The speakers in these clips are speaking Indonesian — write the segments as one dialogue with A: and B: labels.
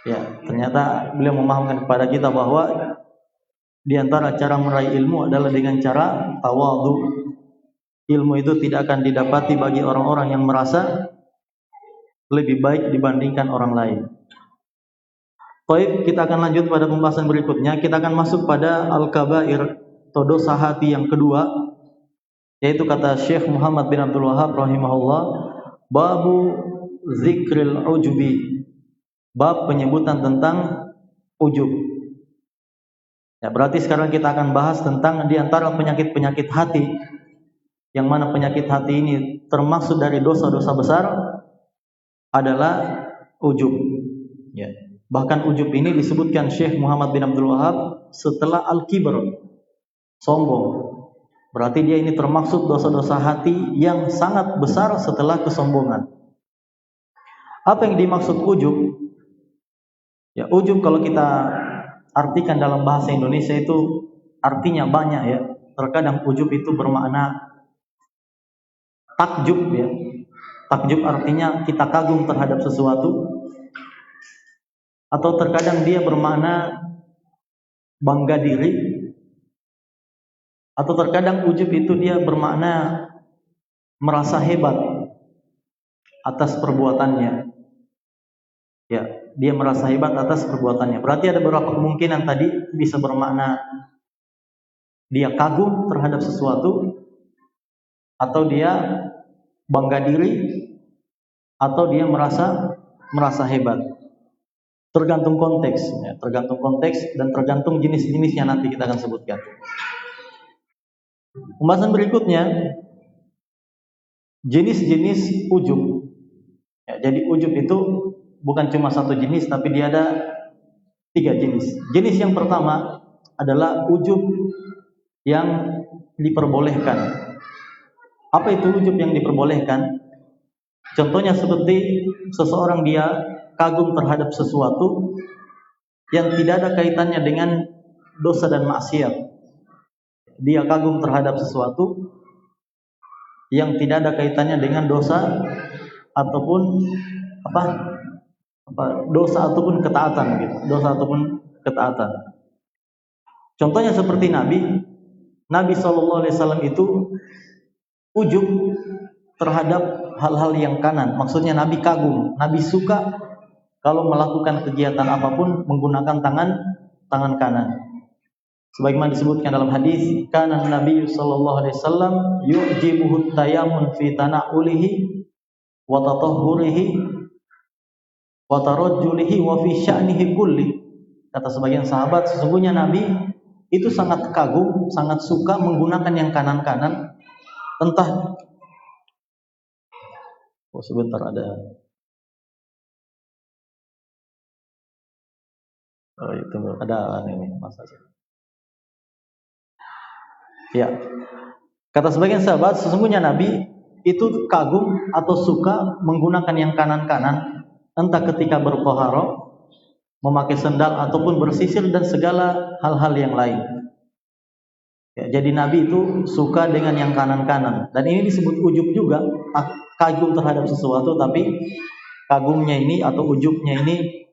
A: Ya, ternyata beliau memahamkan kepada kita bahwa di antara cara meraih ilmu adalah dengan cara tawadhu. Ilmu itu tidak akan didapati bagi orang-orang yang merasa lebih baik dibandingkan orang lain. Baik, kita akan lanjut pada pembahasan berikutnya. Kita akan masuk pada al-kabair atau dosa hati yang kedua, yaitu kata Syekh Muhammad bin Abdul Wahhab rahimahullah, babu zikril ujubi, bab penyebutan tentang ujub. Ya, berarti sekarang kita akan bahas tentang di antara penyakit-penyakit hati, yang mana penyakit hati ini termasuk dari dosa-dosa besar adalah ujub. Ya. Bahkan ujub ini disebutkan Syekh Muhammad bin Abdul Wahhab setelah al-kibr, sombong. Berarti dia ini termasuk dosa-dosa hati yang sangat besar setelah kesombongan. Apa yang dimaksud ujub? Ya, ujub kalau kita artikan dalam bahasa Indonesia itu artinya banyak ya. Terkadang ujub itu bermakna takjub ya. Takjub artinya kita kagum terhadap sesuatu, atau terkadang dia bermakna bangga diri, atau terkadang ujub itu dia bermakna merasa hebat atas perbuatannya. Ya, dia merasa hebat atas perbuatannya. Berarti ada beberapa kemungkinan tadi bisa bermakna dia kagum terhadap sesuatu, atau dia bangga diri, atau dia merasa hebat. Tergantung konteks, ya, tergantung konteks dan tergantung jenis-jenisnya nanti kita akan sebutkan. Pembahasan berikutnya, jenis-jenis ujub. Ya, jadi ujub itu bukan cuma satu jenis, tapi dia ada 3 jenis. Jenis yang pertama adalah ujub yang diperbolehkan. Apa itu ujub yang diperbolehkan? Contohnya seperti seseorang dia kagum terhadap sesuatu yang tidak ada kaitannya dengan dosa dan maksiat. Dia kagum terhadap sesuatu yang tidak ada kaitannya dengan dosa ataupun dosa ataupun ketaatan gitu. Dosa ataupun ketaatan. Contohnya seperti Nabi SAW itu ujub terhadap hal-hal yang kanan. Maksudnya Nabi kagum, Nabi suka kalau melakukan kegiatan apapun menggunakan tangan kanan. Sebagaimana disebutkan dalam hadis, kana Nabi sallallahu alaihi wasallam yu'jibuhu tayamun fi tana'ulihi wa tatahhurihi wa tarajjulihi wa fi sya'nihi kulli. Kata sebagian sahabat, sesungguhnya Nabi itu sangat kagum, sangat suka menggunakan yang kanan-kanan. Entah sebentar ada itu ada ini masa. Ya. Kata sebagian sahabat, sesungguhnya Nabi itu kagum atau suka menggunakan yang kanan-kanan, entah ketika bertoharo, memakai sendal ataupun bersisir dan segala hal-hal yang lain. Ya, jadi Nabi itu suka dengan yang kanan-kanan, dan ini disebut ujub juga, kagum terhadap sesuatu, tapi kagumnya ini atau ujubnya ini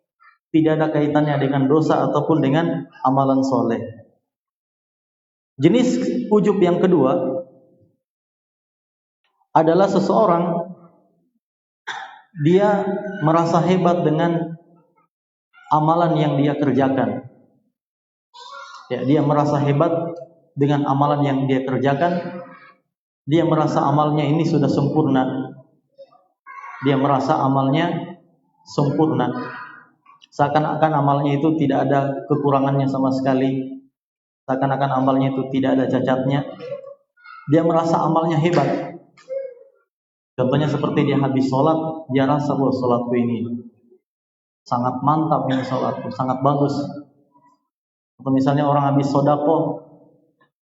A: tidak ada kaitannya dengan dosa ataupun dengan amalan soleh. Jenis ujub yang kedua adalah seseorang dia merasa hebat dengan amalan yang dia kerjakan. Ya, dia merasa hebat dengan amalan yang dia kerjakan. Dia merasa amalnya ini sudah sempurna. Dia merasa amalnya sempurna. Seakan-akan amalnya itu tidak ada kekurangannya sama sekali. Seakan-akan amalnya itu tidak ada cacatnya. Dia merasa amalnya hebat. Contohnya seperti dia habis sholat, dia rasa bahwa sholatku ini sangat mantap, ini sholatku sangat bagus. Atau misalnya orang habis sodako,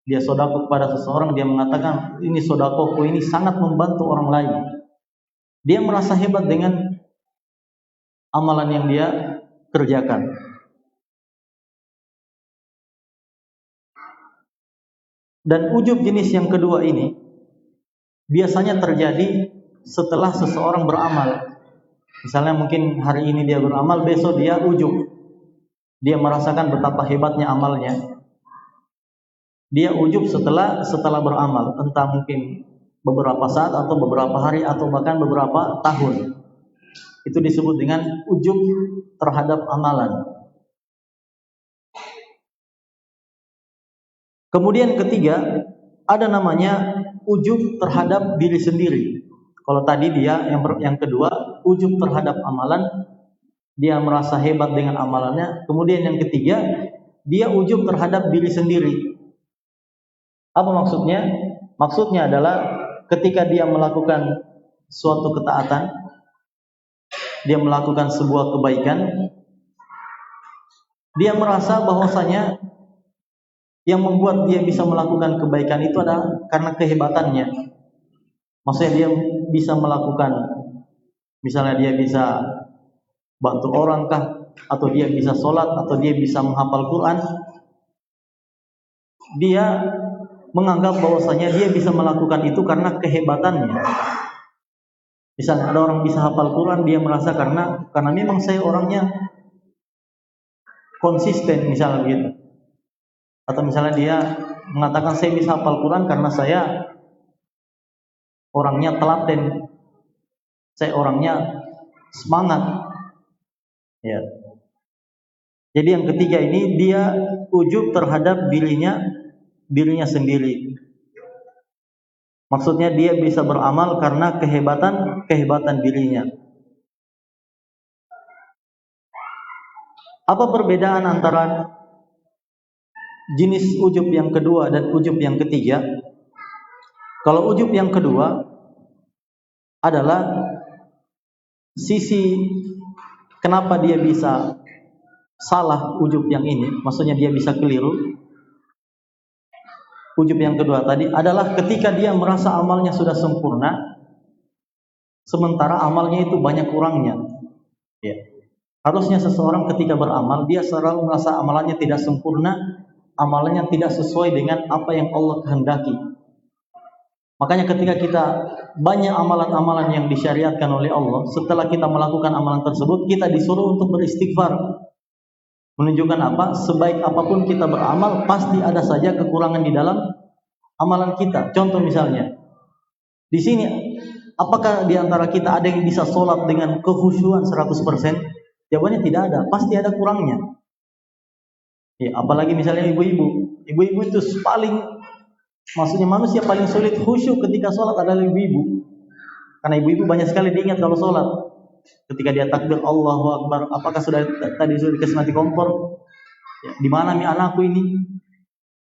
A: dia sodako kepada seseorang, dia mengatakan ini sodakoku ini sangat membantu orang lain. Dia merasa hebat dengan amalan yang dia kerjakan. Dan ujub jenis yang kedua ini biasanya terjadi setelah seseorang beramal. Misalnya mungkin hari ini dia beramal, besok dia ujub. Dia merasakan betapa hebatnya amalnya. Dia ujub setelah beramal, entah mungkin beberapa saat atau beberapa hari atau bahkan beberapa tahun. Itu disebut dengan ujub terhadap amalan. Kemudian ketiga, ada namanya ujub terhadap diri sendiri. Kalau tadi dia yang kedua, ujub terhadap amalan, dia merasa hebat dengan amalannya. Kemudian yang ketiga, dia ujub terhadap diri sendiri. Apa maksudnya? Maksudnya adalah ketika dia melakukan suatu ketaatan, dia melakukan sebuah kebaikan, dia merasa bahwasanya yang membuat dia bisa melakukan kebaikan itu adalah karena kehebatannya. Maksudnya dia bisa melakukan, misalnya dia bisa bantu orang kah, atau dia bisa sholat, atau dia bisa menghafal Quran. Dia menganggap bahwasanya dia bisa melakukan itu karena kehebatannya. Misalnya ada orang bisa hafal Quran, dia merasa karena memang saya orangnya konsisten, misalnya begitu. Atau misalnya dia mengatakan saya bisa hafal Quran karena saya orangnya telaten, saya orangnya semangat. Ya. Jadi yang ketiga ini dia ujub terhadap dirinya sendiri. Maksudnya dia bisa beramal karena kehebatan dirinya. Apa perbedaan antara jenis ujub yang kedua dan ujub yang ketiga? Kalau ujub yang kedua adalah sisi kenapa dia bisa salah ujub yang ini, maksudnya dia bisa keliru. Ujub yang kedua tadi adalah ketika dia merasa amalnya sudah sempurna, sementara amalnya itu banyak kurangnya. Ya. Harusnya seseorang ketika beramal, dia selalu merasa amalannya tidak sempurna, amalannya tidak sesuai dengan apa yang Allah kehendaki. Makanya ketika kita banyak amalan-amalan yang disyariatkan oleh Allah, setelah kita melakukan amalan tersebut, kita disuruh untuk beristighfar. Menunjukkan apa? Sebaik apapun kita beramal, pasti ada saja kekurangan di dalam amalan kita. Contoh misalnya, di sini, apakah di antara kita ada yang bisa sholat dengan kekhusyuan 100%? Jawabannya tidak ada, pasti ada kurangnya. Ya, apalagi misalnya ibu-ibu. Ibu-ibu itu maksudnya manusia paling sulit khusyuk ketika sholat adalah ibu-ibu. Karena ibu-ibu banyak sekali diingat kalau sholat. Ketika dia takbir Allahu Akbar, apakah sudah dikasih mati kompor? Ya, di mana mi anakku ini?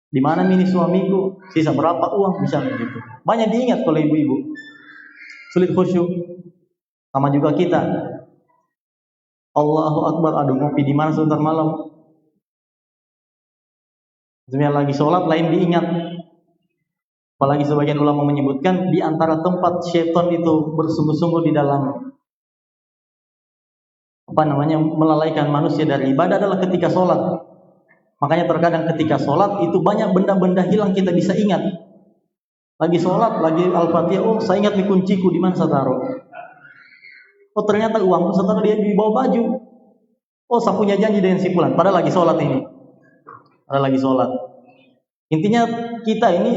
A: Di mana mi ini suamiku? Sisa berapa uang? Misalnya gitu. Banyak diingat oleh ibu-ibu. Sulit khusyuk. Sama juga kita. Allahu Akbar, aduh ngopi di mana sebentar malam? Sebenarnya lagi sholat lain diingat. Apalagi sebagian ulama menyebutkan di antara tempat syaitan itu bersungguh-sungguh di dalam melalaikan manusia dari ibadah adalah ketika sholat. Makanya terkadang ketika sholat itu banyak benda-benda hilang kita bisa ingat. Lagi sholat, lagi Al-Fatihah, oh saya ingat nih kunciku di mana saya taruh. Oh ternyata uangku saya taruh dia di bawah baju. Oh saya punya janji dengan si fulan, padahal lagi sholat ini. Padahal lagi sholat. Intinya kita ini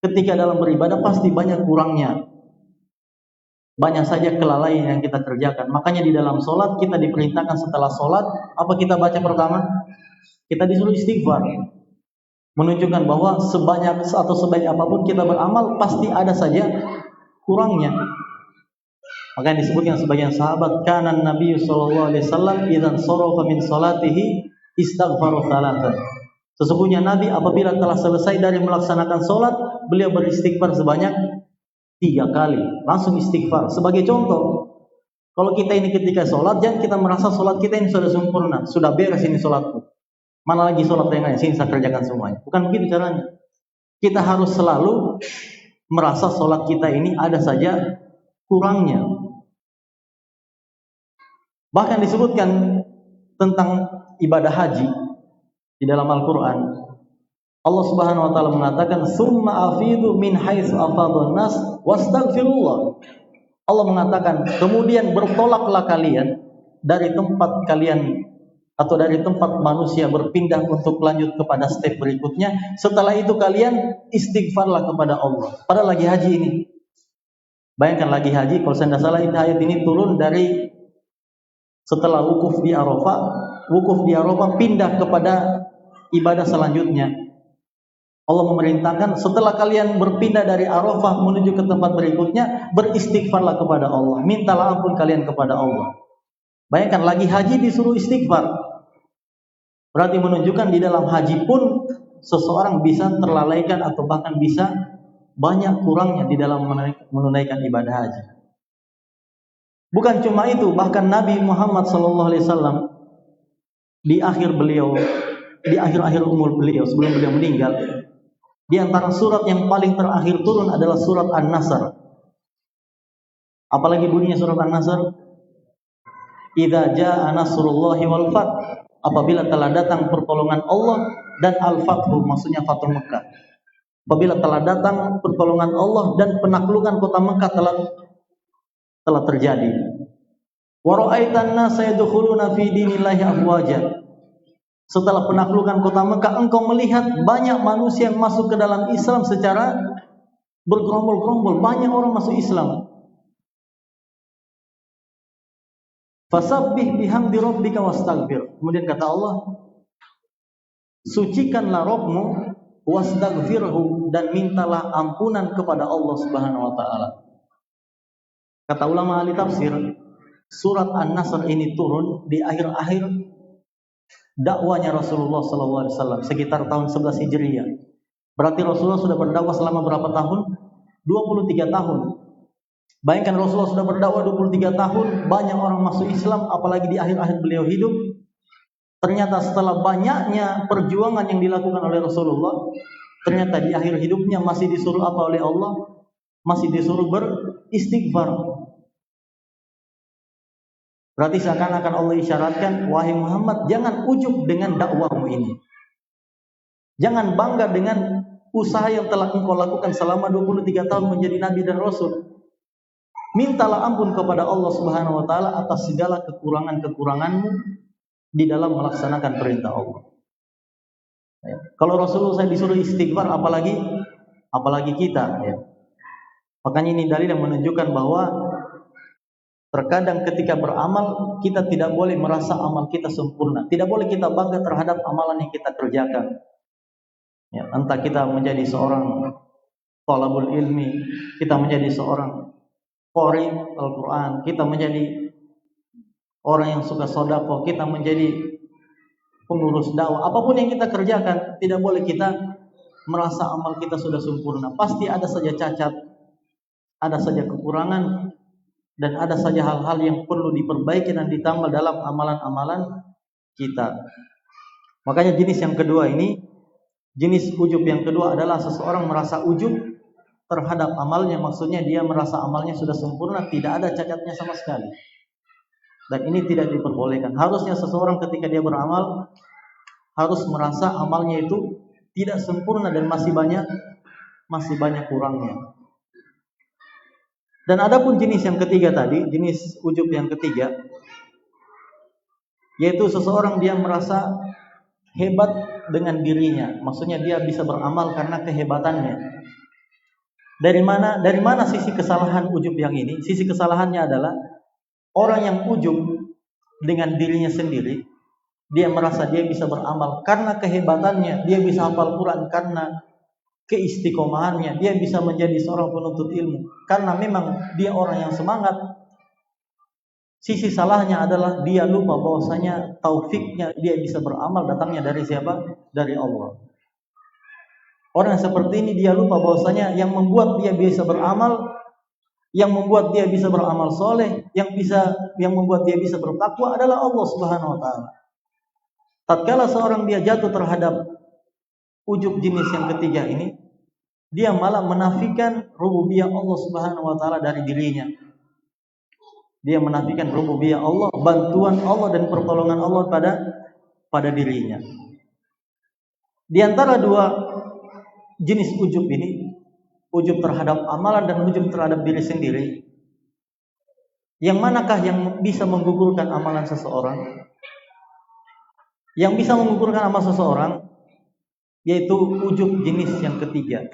A: ketika dalam beribadah pasti banyak kurangnya. Banyak saja kelalaian yang kita kerjakan. Makanya di dalam sholat kita diperintahkan setelah sholat, apa kita baca pertama? Kita disuruh istighfar. Menunjukkan bahwa sebanyak atau sebaik apapun kita beramal, pasti ada saja kurangnya. Makanya disebutkan sebagian sahabat, kanan Nabi sallallahu alaihi wasallam idzan sarafa min salatihi istaghfaru thalathan. Sesungguhnya Nabi apabila telah selesai dari melaksanakan sholat, beliau beristighfar sebanyak 3 kali, langsung istighfar. Sebagai contoh, kalau kita ini ketika sholat, jangan kita merasa sholat kita ini sudah sempurna, sudah beres ini sholatku. Mana lagi sholat yang lain, sini saya kerjakan semuanya. Bukan begitu caranya. Kita harus selalu merasa sholat kita ini ada saja kurangnya. Bahkan disebutkan tentang ibadah haji di dalam Al-Quran. Allah Subhanahu wa taala mengatakan, "Tsumma afidu min haitsu afadun nas wastaghfirullah." Allah mengatakan, kemudian bertolaklah kalian dari tempat kalian atau dari tempat manusia berpindah untuk lanjut kepada step berikutnya. Setelah itu kalian istighfarlah kepada Allah. Padahal lagi haji ini. Bayangkan lagi haji, kalau saya tidak salah ayat ini turun dari setelah wukuf di Arafah. Wukuf di Arafah pindah kepada ibadah selanjutnya. Allah memerintahkan setelah kalian berpindah dari Arafah menuju ke tempat berikutnya, beristighfarlah kepada Allah, mintalah ampun kalian kepada Allah. Bayangkan lagi haji disuruh istighfar. Berarti menunjukkan di dalam haji pun seseorang bisa terlalaikan atau bahkan bisa banyak kurangnya di dalam menunaikan ibadah haji. Bukan cuma itu, bahkan Nabi Muhammad SAW di akhir umur beliau sebelum beliau meninggal, di antara surat yang paling terakhir turun adalah surat An-Nasr. Apalagi bunyinya surat An-Nasr? Idza jaa nasrullahi wal fath. Apabila telah datang pertolongan Allah dan al-fathu, maksudnya Fathul Mekah. Apabila telah datang pertolongan Allah dan penaklukan kota Mekah telah terjadi. Wa ra'aitan nasa yadkhuluna fi dinillahi afwaja. Setelah penaklukan kota Mekah, engkau melihat banyak manusia yang masuk ke dalam Islam secara bergerombol-gerombol. Banyak orang masuk Islam. Fasabbih bihamdi rabbika wastaghfir. Kemudian kata Allah, sucikanlah Rabbmu wastaghfirhu, dan mintalah ampunan kepada Allah Subhanahu wa taala. Kata ulama ahli tafsir, surat An-Nasr ini turun di akhir-akhir dakwanya Rasulullah SAW sekitar tahun 11 Hijriah. Berarti Rasulullah sudah berdakwah selama berapa tahun? 23 tahun. Bayangkan Rasulullah sudah berdakwah 23 tahun, banyak orang masuk Islam, apalagi di akhir-akhir beliau hidup. Ternyata setelah banyaknya perjuangan yang dilakukan oleh Rasulullah, ternyata di akhir hidupnya masih disuruh apa oleh Allah? Masih disuruh beristighfar. Berarti seakan-akan Allah isyaratkan, wahai Muhammad, jangan ujub dengan dakwahmu ini. Jangan bangga dengan usaha yang telah engkau lakukan selama 23 tahun menjadi Nabi dan Rasul. Mintalah ampun kepada Allah Subhanahu wa taala atas segala kekurangan-kekuranganmu di dalam melaksanakan perintah Allah. Ya. Kalau Rasulullah saya disuruh istighfar, apalagi kita. Ya. Makanya ini dalil yang menunjukkan bahwa terkadang ketika beramal, kita tidak boleh merasa amal kita sempurna. Tidak boleh kita bangga terhadap amalan yang kita kerjakan. Ya, entah kita menjadi seorang thalabul ilmi, kita menjadi seorang qari Al-Quran, kita menjadi orang yang suka sedekah, kita menjadi pengurus dakwah. Apapun yang kita kerjakan, tidak boleh kita merasa amal kita sudah sempurna. Pasti ada saja cacat, ada saja kekurangan, dan ada saja hal-hal yang perlu diperbaiki dan ditambah dalam amalan-amalan kita. Makanya jenis yang kedua ini, jenis ujub yang kedua adalah seseorang merasa ujub terhadap amalnya. Maksudnya dia merasa amalnya sudah sempurna, tidak ada cacatnya sama sekali. Dan ini tidak diperbolehkan. Harusnya seseorang ketika dia beramal harus merasa amalnya itu tidak sempurna dan masih banyak kurangnya. Dan adapun jenis yang ketiga tadi, jenis ujub yang ketiga, yaitu seseorang dia merasa hebat dengan dirinya. Maksudnya dia bisa beramal karena kehebatannya. Dari mana sisi kesalahan ujub yang ini? Sisi kesalahannya adalah orang yang ujub dengan dirinya sendiri, dia merasa dia bisa beramal karena kehebatannya, dia bisa hafal Quran karena keistiqomahannya, dia bisa menjadi seorang penuntut ilmu karena memang dia orang yang semangat. Sisi salahnya adalah dia lupa bahwasanya taufiknya dia bisa beramal datangnya dari siapa? Dari Allah. Orang seperti ini dia lupa bahwasanya yang membuat dia bisa beramal, yang membuat dia bisa beramal soleh, yang membuat dia bisa bertakwa adalah Allah Subhanahu wa taala. Tatkala seorang dia jatuh terhadap ujub jenis yang ketiga ini, dia malah menafikan rububiyah Allah Subhanahu wa taala dari dirinya. Dia menafikan rububiyah Allah, bantuan Allah dan pertolongan Allah pada dirinya. Di antara dua jenis ujub ini, ujub terhadap amalan dan ujub terhadap diri sendiri, Yang manakah yang bisa menggugurkan amalan seseorang? Yang bisa menggugurkan amal seseorang yaitu ujub jenis yang ketiga.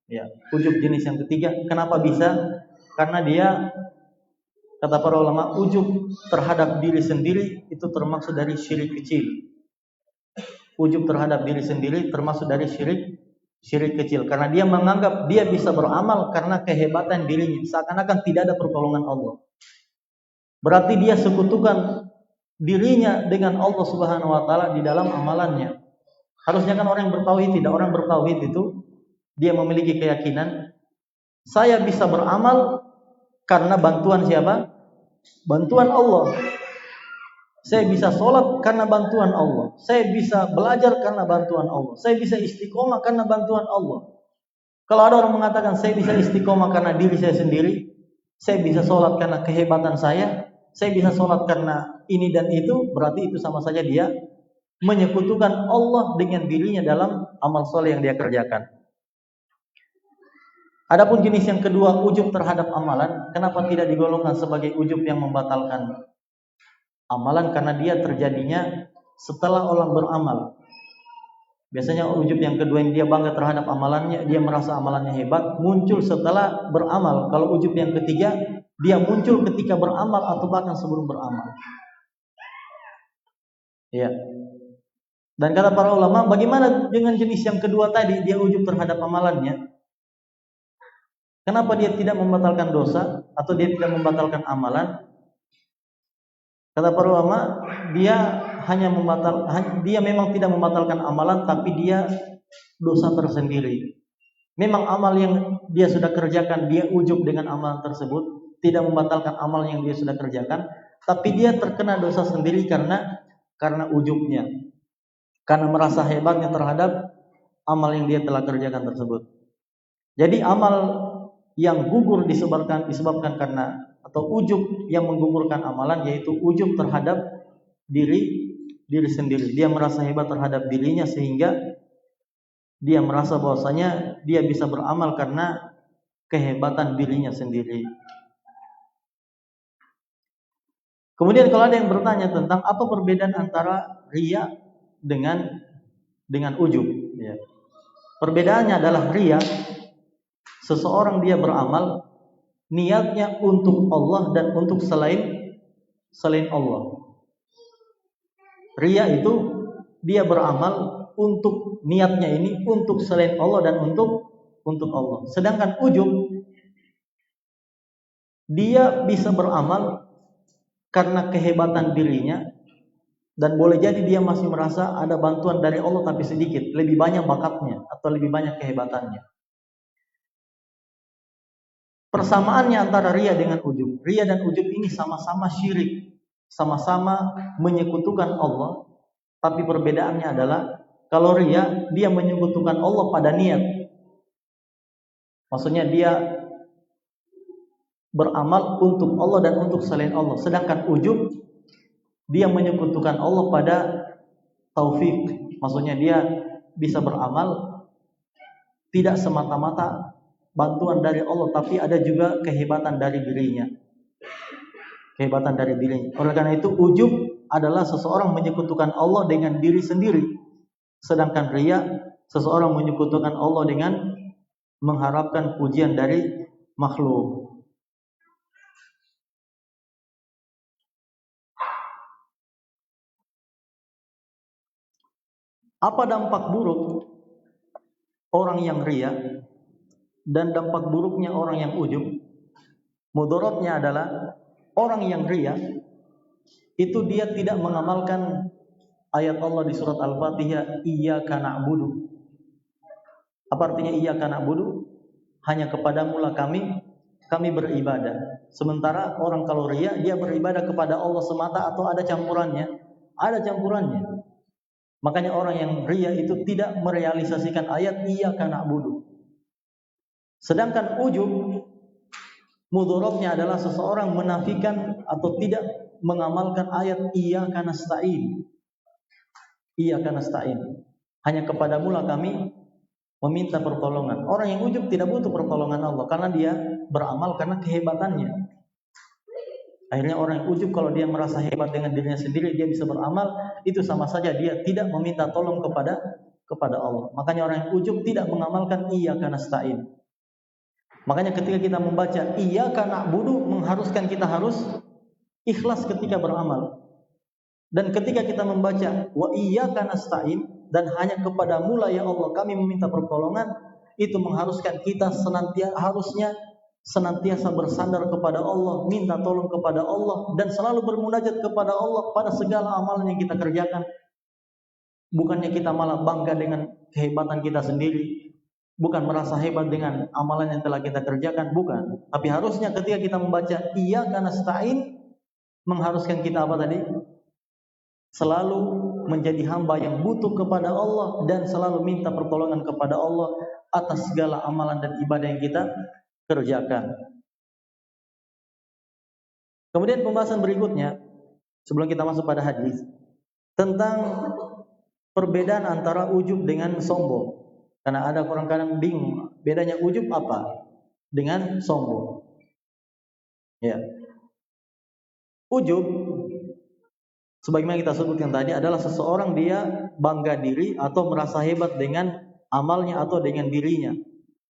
A: Ya, ujub jenis yang ketiga. Kenapa bisa? Karena dia, kata para ulama, ujub terhadap diri sendiri itu termasuk dari syirik kecil. Ujub terhadap diri sendiri termasuk dari syirik kecil. Karena dia menganggap dia bisa beramal karena kehebatan dirinya, seakan-akan tidak ada pertolongan Allah. Berarti dia sekutukan dirinya dengan Allah Subhanahu wa taala di dalam amalannya. Harusnya kan orang yang bertauhid, tidak, orang bertauhid itu dia memiliki keyakinan saya bisa beramal karena bantuan siapa? Bantuan Allah. Saya bisa sholat karena bantuan Allah. Saya bisa belajar karena bantuan Allah. Saya bisa istiqomah karena bantuan Allah. Kalau ada orang mengatakan saya bisa istiqomah karena diri saya sendiri, saya bisa sholat karena kehebatan saya bisa sholat karena ini dan itu, berarti itu sama saja dia menyekutukan Allah dengan dirinya dalam amal soleh yang dia kerjakan. Adapun jenis yang kedua, ujub terhadap amalan, kenapa tidak digolongkan sebagai ujub yang membatalkan amalan? Karena dia terjadinya setelah orang beramal. Biasanya ujub yang kedua yang dia bangga terhadap amalannya, dia merasa amalannya hebat, muncul setelah beramal. Kalau ujub yang ketiga, dia muncul ketika beramal atau bahkan sebelum beramal. Ya. Dan kata para ulama, bagaimana dengan jenis yang kedua tadi, dia ujub terhadap amalannya? Kenapa dia tidak membatalkan dosa atau dia tidak membatalkan amalan? Kata para ulama, dia memang tidak membatalkan amalan, tapi dia dosa tersendiri. Memang amal yang dia sudah kerjakan, dia ujub dengan amalan tersebut, tidak membatalkan amal yang dia sudah kerjakan, tapi dia terkena dosa sendiri karena ujubnya, karena merasa hebatnya terhadap amal yang dia telah kerjakan tersebut. Jadi amal yang gugur disebabkan karena, atau ujub yang menggugurkan amalan, yaitu ujub terhadap diri sendiri. Dia merasa hebat terhadap dirinya sehingga dia merasa bahwasanya dia bisa beramal karena kehebatan dirinya sendiri. Kemudian kalau ada yang bertanya tentang apa perbedaan antara riya dengan ujub, ya. Perbedaannya adalah riya, seseorang dia beramal niatnya untuk Allah dan untuk selain Allah. Riya itu dia beramal untuk niatnya ini untuk selain Allah dan untuk Allah. Sedangkan ujub dia bisa beramal karena kehebatan dirinya, dan boleh jadi dia masih merasa ada bantuan dari Allah tapi sedikit, lebih banyak bakatnya atau lebih banyak kehebatannya. Persamaannya antara riya dengan ujub. Riya dan ujub ini sama-sama syirik, sama-sama menyekutukan Allah, tapi perbedaannya adalah kalau riya dia menyekutukan Allah pada niat. Maksudnya dia beramal untuk Allah dan untuk selain Allah. Sedangkan ujub dia menyekutukan Allah pada taufik. Maksudnya dia bisa beramal tidak semata-mata bantuan dari Allah, tapi ada juga kehebatan dari dirinya. Oleh karena itu ujub adalah seseorang menyekutukan Allah dengan diri sendiri. Sedangkan riya, seseorang menyekutukan Allah dengan mengharapkan pujian dari makhluk. Apa dampak buruk orang yang riya dan dampak buruknya orang yang ujub? Mudaratnya adalah orang yang riya itu dia tidak mengamalkan ayat Allah di surat Al-Fatihah, iyyaka na'budu. Apa artinya iyyaka na'budu? Hanya kepadamu lah kami beribadah. Sementara orang kalau riya, dia beribadah kepada Allah semata atau ada campurannya? Ada campurannya. Makanya orang yang riya itu tidak merealisasikan ayat iyyaka na'budu. Sedangkan ujub, mudaratnya adalah seseorang menafikan atau tidak mengamalkan ayat iyyaka nasta'in. Iyyaka nasta'in. Hanya kepadamu lah kami meminta pertolongan. Orang yang ujub tidak butuh pertolongan Allah karena dia beramal karena kehebatannya. Akhirnya orang yang ujub kalau dia merasa hebat dengan dirinya sendiri, dia bisa beramal, itu sama saja dia tidak meminta tolong kepada Allah. Makanya orang yang ujub tidak mengamalkan iyyaka nasta'in. Makanya ketika kita membaca iyyaka na'budu, mengharuskan kita harus ikhlas ketika beramal. Dan ketika kita membaca wa iyyaka nasta'in, dan hanya kepadamu lah ya Allah kami meminta pertolongan, itu mengharuskan kita senantiasa bersandar kepada Allah, minta tolong kepada Allah, dan selalu bermunajat kepada Allah pada segala amalan yang kita kerjakan. Bukannya kita malah bangga dengan kehebatan kita sendiri, bukan merasa hebat dengan amalan yang telah kita kerjakan, bukan. Tapi harusnya ketika kita membaca iyyaka nasta'in, mengharuskan kita apa tadi? Selalu menjadi hamba yang butuh kepada Allah dan selalu minta pertolongan kepada Allah atas segala amalan dan ibadah yang kita kerjakan. Kemudian pembahasan berikutnya, sebelum kita masuk pada hadis, tentang perbedaan antara ujub dengan sombong. Karena ada orang kadang bingung, bedanya ujub apa dengan sombong. Ya. Ujub, sebagaimana kita sebutkan tadi, adalah seseorang dia bangga diri atau merasa hebat dengan amalnya atau dengan dirinya.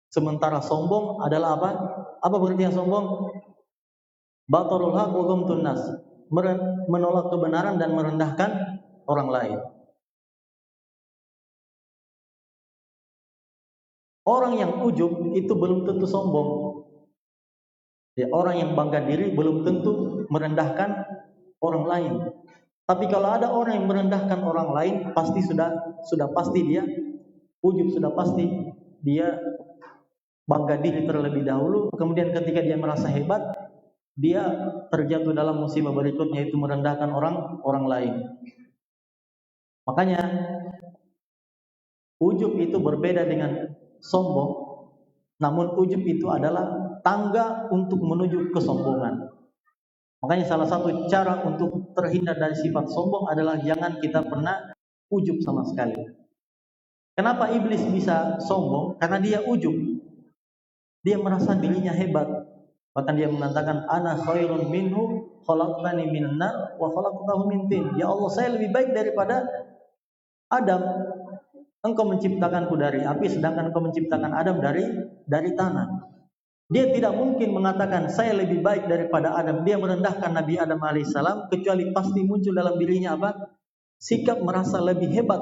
A: Sementara sombong adalah apa? Apa pengertian sombong? Batarul haq wa ghamtun nas, menolak kebenaran dan merendahkan orang lain. Orang yang ujub itu belum tentu sombong. Ya, orang yang bangga diri belum tentu merendahkan orang lain. Tapi kalau ada orang yang merendahkan orang lain, pasti sudah pasti dia ujub, sudah pasti dia bangga diri terlebih dahulu. Kemudian ketika dia merasa hebat, dia terjatuh dalam musibah berikutnya, yaitu merendahkan orang lain. Makanya ujub itu berbeda dengan sombong. Namun ujub itu adalah tangga untuk menuju kesombongan. Makanya salah satu cara untuk terhindar dari sifat sombong adalah jangan kita pernah ujub sama sekali. Kenapa iblis bisa sombong? Karena dia ujub. Dia merasa dirinya hebat. Bahkan dia mengatakan, ana khairun minhu khalaqtani minan nar wa khalaqtahu min tin. Ya Allah, saya lebih baik daripada Adam. Engkau menciptakanku dari api, sedangkan engkau menciptakan Adam dari tanah. Dia tidak mungkin mengatakan saya lebih baik daripada Adam. Dia merendahkan Nabi Adam alaihissalam, kecuali pasti muncul dalam dirinya apa? Sikap merasa lebih hebat,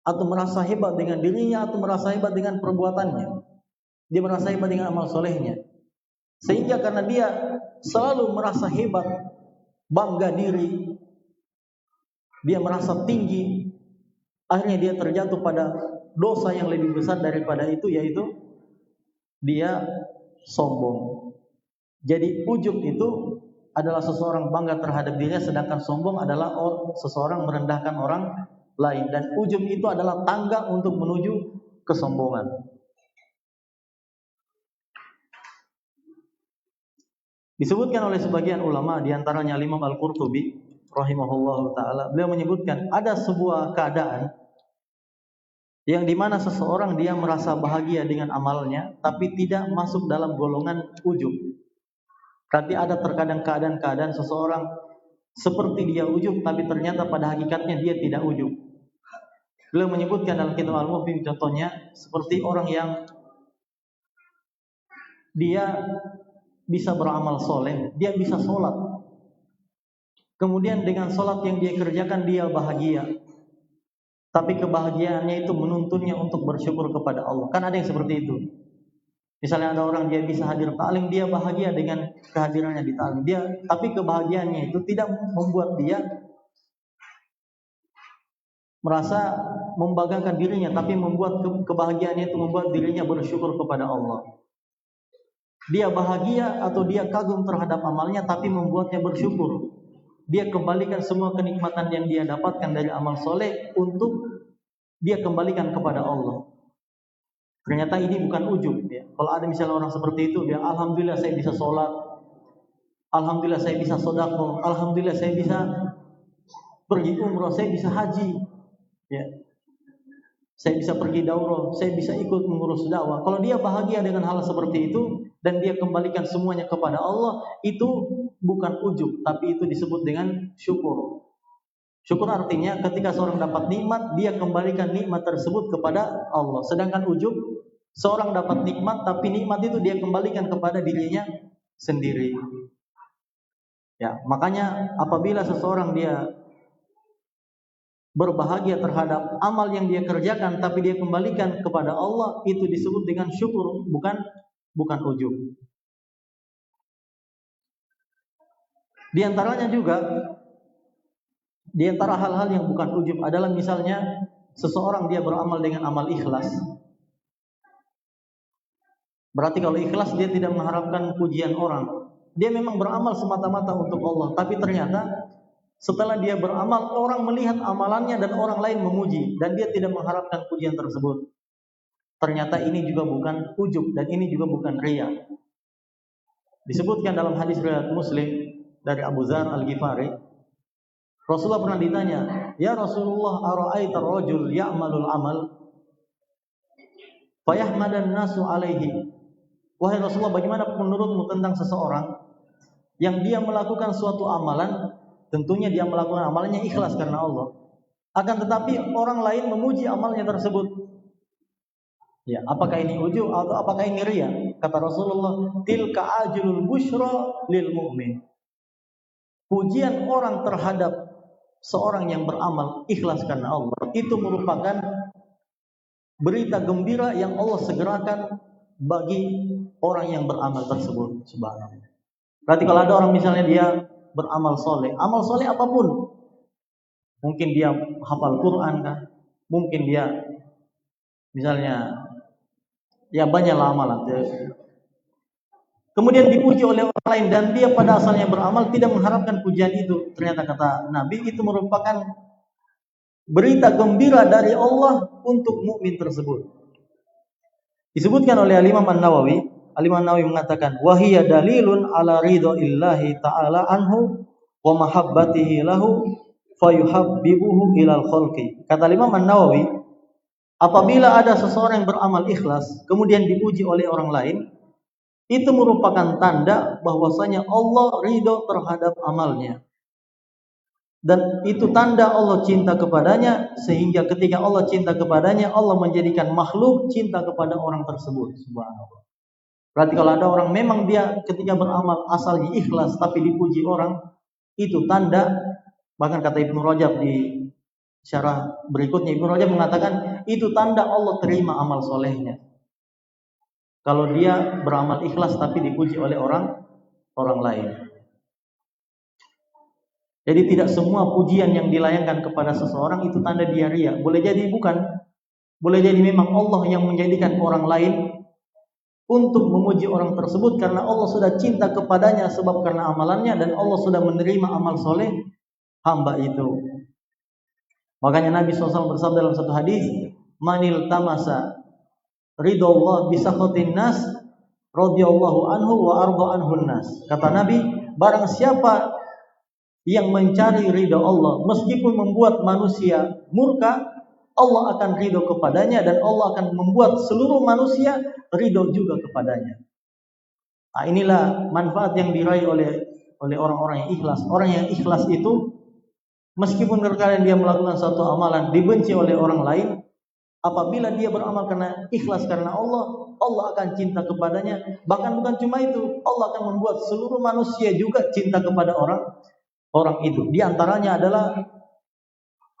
A: atau merasa hebat dengan dirinya, atau merasa hebat dengan perbuatannya. Dia merasa hebat dengan amal solehnya. Sehingga karena dia selalu merasa hebat, bangga diri, dia merasa tinggi, akhirnya dia terjatuh pada dosa yang lebih besar daripada itu, yaitu dia sombong. Jadi ujub itu adalah seseorang bangga terhadap dirinya, sedangkan sombong adalah seseorang merendahkan orang lain. Dan ujub itu adalah tangga untuk menuju kesombongan. Disebutkan oleh sebagian ulama, diantaranya Imam Al-Qurtubi rahimahullahu taala, beliau menyebutkan ada sebuah keadaan yang dimana seseorang dia merasa bahagia dengan amalnya, tapi tidak masuk dalam golongan ujub. Berarti ada terkadang keadaan seseorang seperti dia ujub, tapi ternyata pada hakikatnya dia tidak ujub. Beliau menyebutkan dalam kitab Al-Mufhim contohnya seperti orang yang dia bisa beramal soleh, dia bisa sholat. Kemudian dengan sholat yang dia kerjakan dia bahagia. Tapi kebahagiaannya itu menuntunnya untuk bersyukur kepada Allah. Kan ada yang seperti itu. Misalnya ada orang dia bisa hadir ta'lim, dia bahagia dengan kehadirannya di ta'lim. Tapi kebahagiaannya itu tidak membuat dia merasa membanggakan dirinya, tapi membuat kebahagiaannya itu membuat dirinya bersyukur kepada Allah. Dia bahagia atau dia kagum terhadap amalnya, tapi membuatnya bersyukur. Dia kembalikan semua kenikmatan yang dia dapatkan dari amal soleh untuk dia kembalikan kepada Allah. Ternyata ini bukan ujub. Ya. Kalau ada misalnya orang seperti itu, dia alhamdulillah saya bisa sholat, alhamdulillah saya bisa sedekah, alhamdulillah saya bisa pergi umrah, saya bisa haji, ya. Saya bisa pergi daurah, saya bisa ikut mengurus dakwah. Kalau dia bahagia dengan hal seperti itu dan dia kembalikan semuanya kepada Allah, itu bukan ujub, tapi itu disebut dengan syukur. Syukur artinya ketika seorang dapat nikmat, dia kembalikan nikmat tersebut kepada Allah. Sedangkan ujub, seorang dapat nikmat, tapi nikmat itu dia kembalikan kepada dirinya sendiri. Ya, makanya apabila seseorang dia berbahagia terhadap amal yang dia kerjakan, tapi dia kembalikan kepada Allah, itu disebut dengan syukur, bukan ujub. Di antaranya juga, di antara hal-hal yang bukan ujub adalah misalnya seseorang dia beramal dengan amal ikhlas. Berarti kalau ikhlas dia tidak mengharapkan pujian orang. Dia memang beramal semata-mata untuk Allah, tapi ternyata setelah dia beramal, orang melihat amalannya dan orang lain memuji, dan dia tidak mengharapkan pujian tersebut. Ternyata ini juga bukan ujub, dan ini juga bukan riya. Disebutkan dalam hadis riwayat Muslim dari Abu Dzar Al-Ghifari, Rasulullah pernah ditanya, "Ya Rasulullah, ara'aita ar-rajul ya'malul amal fayahmadan nasu alaihi?" Wahai Rasulullah, bagaimana menurutmu tentang seseorang yang dia melakukan suatu amalan, tentunya dia melakukan amalnya ikhlas karena Allah, akan tetapi orang lain memuji amalnya tersebut. Ya, apakah ini ujub atau apakah ini riya? Kata Rasulullah, tilka ajlul busyra lil mu'min. Pujian orang terhadap seorang yang beramal ikhlas karena Allah, itu merupakan berita gembira yang Allah segerakan bagi orang yang beramal tersebut. Subhanallah. Berarti kalau ada orang misalnya dia beramal soleh, amal soleh apapun, mungkin dia hafal Quran kan, mungkin dia misalnya ya banyaklah amalan, kemudian dipuji oleh orang lain dan dia pada asalnya beramal tidak mengharapkan pujian itu, ternyata kata Nabi itu merupakan berita gembira dari Allah untuk mukmin tersebut. Disebutkan oleh Imam An-Nawawi, Imam An-Nawawi mengatakan, "Wahiya dalilun ala ridhoillahi ta'ala anhu wa mahabbatihi lahu fayuhabbibuhu ilal khalqi." Kata Imam An-Nawawi, apabila ada seseorang yang beramal ikhlas kemudian dipuji oleh orang lain, itu merupakan tanda bahwasanya Allah ridho terhadap amalnya. Dan itu tanda Allah cinta kepadanya, sehingga ketika Allah cinta kepadanya, Allah menjadikan makhluk cinta kepada orang tersebut. Subhanallah. Berarti kalau ada orang memang dia ketika beramal asalnya ikhlas tapi dipuji orang, itu tanda, bahkan kata Ibnu Rajab di syarah berikutnya, Ibnu Rajab mengatakan itu tanda Allah terima amal solehnya. Kalau dia beramal ikhlas tapi dipuji oleh orang lain. Jadi tidak semua pujian yang dilayangkan kepada seseorang itu tanda dia riya. Boleh jadi bukan. Boleh jadi memang Allah yang menjadikan orang lain untuk memuji orang tersebut karena Allah sudah cinta kepadanya sebab karena amalannya, dan Allah sudah menerima amal soleh hamba itu. Makanya Nabi SAW bersabda dalam satu hadis, "Manil tamasa ridallah bisakhatin nas radhiyallahu anhu wa arda anhun nas." Kata Nabi, barang siapa yang mencari ridha Allah meskipun membuat manusia murka, Allah akan ridho kepadanya dan Allah akan membuat seluruh manusia ridho juga kepadanya. Nah, inilah manfaat yang diraih oleh orang-orang yang ikhlas. Orang yang ikhlas itu meskipun terkadang dia melakukan suatu amalan dibenci oleh orang lain, apabila dia beramal karena ikhlas karena Allah, Allah akan cinta kepadanya. Bahkan bukan cuma itu, Allah akan membuat seluruh manusia juga cinta kepada orang itu. Di antaranya adalah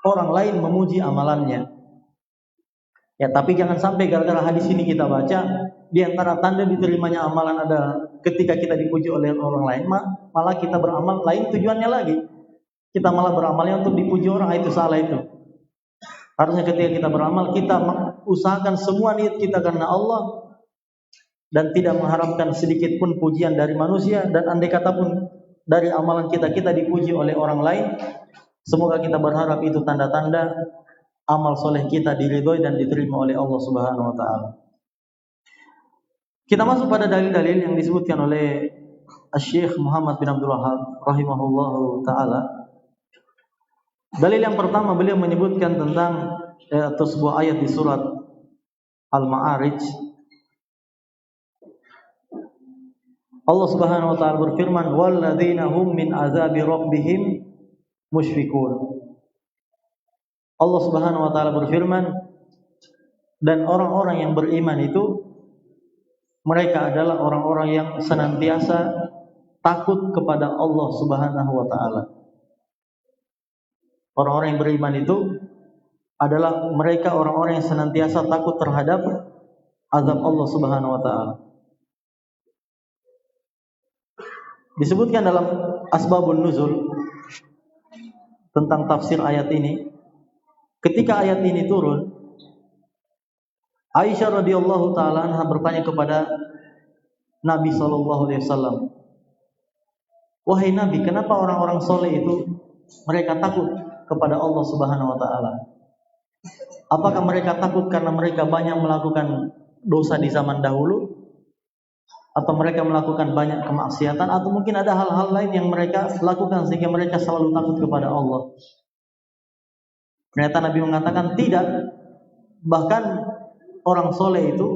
A: orang lain memuji amalannya. Ya, tapi jangan sampai gara-gara hadis ini kita baca, di antara tanda diterimanya amalan ada ketika kita dipuji oleh orang lain, malah kita beramal lain tujuannya lagi. Kita malah beramalnya untuk dipuji orang, itu salah itu. Harusnya ketika kita beramal, kita usahakan semua niat kita karena Allah dan tidak mengharapkan sedikit pun pujian dari manusia, dan andai kata pun dari amalan kita dipuji oleh orang lain, semoga kita berharap itu tanda-tanda amal soleh kita diridhoi dan diterima oleh Allah Subhanahu wa taala. Kita masuk pada dalil-dalil yang disebutkan oleh Syekh Muhammad bin Abdul Wahhab rahimahullahu taala. Dalil yang pertama, beliau menyebutkan tentang sebuah ayat di surat Al-Ma'arij. Allah Subhanahu wa taala berfirman, "Walladzina hum min azabi rabbihim musyfiqun." Allah Subhanahu wa taala berfirman, dan orang-orang yang beriman itu mereka adalah orang-orang yang senantiasa takut kepada Allah Subhanahu wa taala. Orang-orang yang beriman itu adalah mereka orang-orang yang senantiasa takut terhadap azab Allah Subhanahu wa taala. Disebutkan dalam Asbabun Nuzul tentang tafsir ayat ini, ketika ayat ini turun, Aisyah radhiyallahu taala anha bertanya kepada Nabi sallallahu alaihi wasallam, "Wahai Nabi, kenapa orang-orang soleh itu mereka takut kepada Allah Subhanahu wa taala? Apakah mereka takut karena mereka banyak melakukan dosa di zaman dahulu, atau mereka melakukan banyak kemaksiatan, atau mungkin ada hal-hal lain yang mereka lakukan sehingga mereka selalu takut kepada Allah?" Ternyata Nabi mengatakan tidak. Bahkan orang soleh itu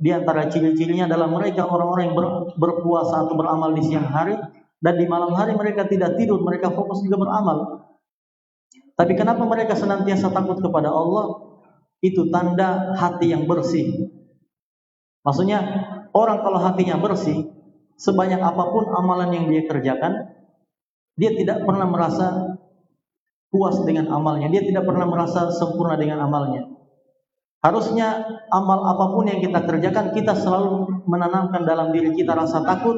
A: di antara ciri-cirinya adalah mereka orang-orang yang berpuasa atau beramal di siang hari, dan di malam hari mereka tidak tidur, mereka fokus juga beramal. Tapi kenapa mereka senantiasa takut kepada Allah? Itu tanda hati yang bersih. Maksudnya orang kalau hatinya bersih, sebanyak apapun amalan yang dia kerjakan, dia tidak pernah merasa puas dengan amalnya, dia tidak pernah merasa sempurna dengan amalnya. Harusnya amal apapun yang kita kerjakan, kita selalu menanamkan dalam diri kita rasa takut,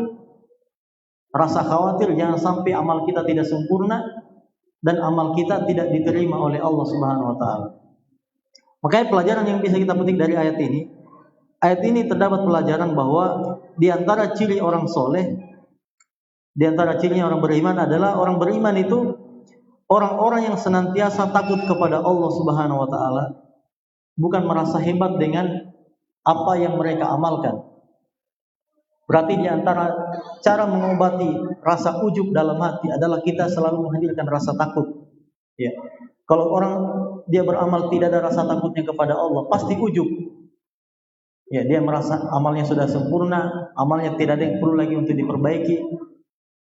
A: rasa khawatir jangan sampai amal kita tidak sempurna dan amal kita tidak diterima oleh Allah Subhanahu wa taala. Makanya pelajaran yang bisa kita petik dari ayat ini terdapat pelajaran bahwa di antara ciri orang soleh, di antara cirinya orang beriman adalah orang beriman itu orang-orang yang senantiasa takut kepada Allah Subhanahu wa taala, bukan merasa hebat dengan apa yang mereka amalkan. Berarti di antara cara mengobati rasa ujub dalam hati adalah kita selalu menghadirkan rasa takut. Ya. Kalau orang dia beramal tidak ada rasa takutnya kepada Allah, pasti ujub. Ya, dia merasa amalnya sudah sempurna, amalnya tidak ada yang perlu lagi untuk diperbaiki,